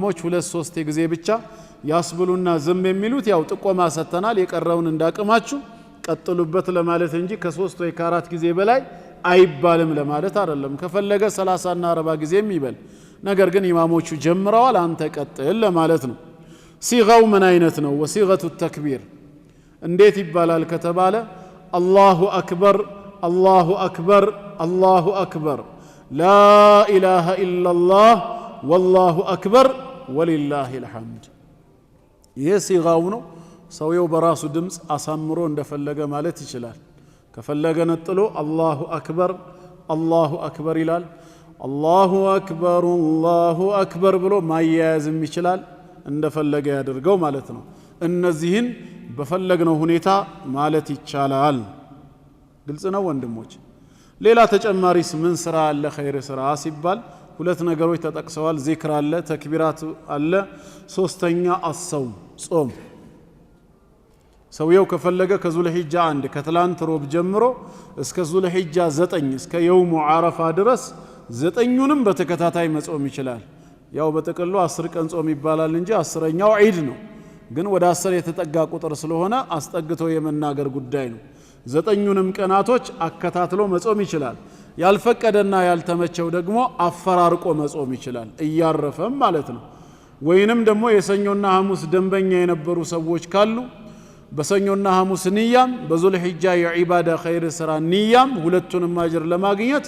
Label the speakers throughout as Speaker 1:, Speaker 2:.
Speaker 1: ሞች ሁለት ሶስት ጊዜ ብቻ ያስብሉና ዝም የሚሉት ያው ጥቆማ ሰተናል የቀረውን እንዳቀማችሁ ቀጥሉበት ለማለት እንጂ ከ3 ወይ ከ4 ጊዜ በላይ አይባልም ለማለት አይደለም ከፈለገ 30 እና 40 ጊዜም ይበል ነገር ግን ኢማሞቹ ጀምረዋል አንተ ቀጥል ለማለት ነው ሲጋው ምን አይነት ነው ወሲገቱ ተክቢር እንዴት ይባላል ከተባለ አላሁ አክበር አላሁ አክበር አላሁ አክበር ላ ኢላሃ ኢላላህ والله أكبر ولله الحمد يسيغاو ነው ሰውየው በራሱ ድምጽ አሳምሮ እንደፈለገ ማለት ይችላል ከፈለገ ነጥሎ አላሁ አክበር ይላል አላሁ አክበር ብሎ ማያያዝም ይችላል እንደፈለገ ያደርገው ማለት ነው እነዚህን በፈለግነው ሁኔታ ማለት ይቻላል ግልጽ ነው ወንድሞች ሌላ ተጨማሪስ ምን ስራ አለ ኸይር ስራ ሲባል ሁለት ነገሮች ተጠቅሰዋል ዚክር አለ ተክቢራት አለ ሶስተኛ አሰውም ጾም ሰውየው ከፈለገ ከዙልሂጃ 1 ከትላንት ሮብ ጀምሮ እስከ ዙልሂጃ 9 እስከ የውሙ አረፋ ድረስ 9ኙንም በተከታታይ መጾም ይችላል ያው በተቀሉ 10 ቀን ጾም ይባላል እንጂ 10ኛው ዒድ ነው ግን ወደ 10 የተጠጋ ቁጥር ስለሆነ አስጠግቶ የመናገር ጉዳይ ነው 9ኙንም ቀናቶች አከታትሎ መጾም ይችላል ያልፈቀደና ያልተመቸው ደግሞ አፈራርቆ መጾም ይችላል እያረፈም ማለት ነው ወይንም ደግሞ የሰኞና ሐሙስ ደንበኛ የነበሩ ሰዎች ካሉ በሰኞና ሐሙስ ንያም በዙልሂጃ የዒባዳ ኸይር ስራ ንያም ሁለቱንም አጅር ለማግኘት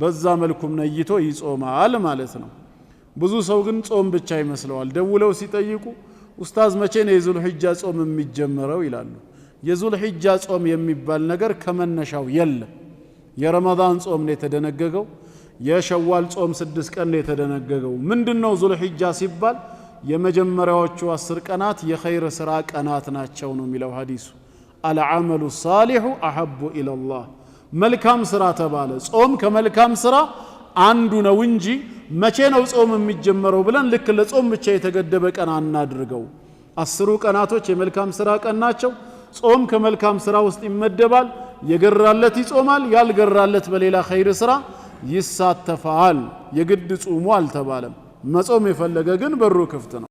Speaker 1: በዛ መልኩም ነይቶ ይጾማል ማለት ነው ብዙ ሰው ግን ጾም ብቻ ይመስለዋል ደውለው ሲጠይቁ ኡስታዝ መቼ ነው የዙልሂጃ ጾም የሚጀመረው ይላሉ የዙልሂጃ ጾም የሚባል ነገር ከመነሻው የለም የረመዳን ጾም ነው የተደነገገው የሸዋል ጾም 6 ቀን ነው የተደነገገው ምንድነው ዙልሂጃ ሲባል የመጀመሪያዎቹ 10 ቀናት የኸይር ስራ ቀናት ናቸው ነው የሚለው ሐዲሱ አልዓመሉ ሷሊሁ አሐቡ ኢለላህ መልካም ስራ ተባለ ጾም ከመልካም ስራ አንዱ ነው እንጂ መቼ ነው ጾም የሚጀመረው ብለን ልክ ለጾም ብቻ የተገደበ ቀን አናድርገው 10 ቀናቶች የመልካም ስራ ቀን ናቸው ጾም ከመልካም ስራ ውስጥ ይመደባል የገራለት ይጾማል ያልገራለት በሌላ ኸይር ስራ ይሳተፋል የግድ ጾሙ አልተባለም መጾም የፈለገ ግን በሩ ክፍት ነው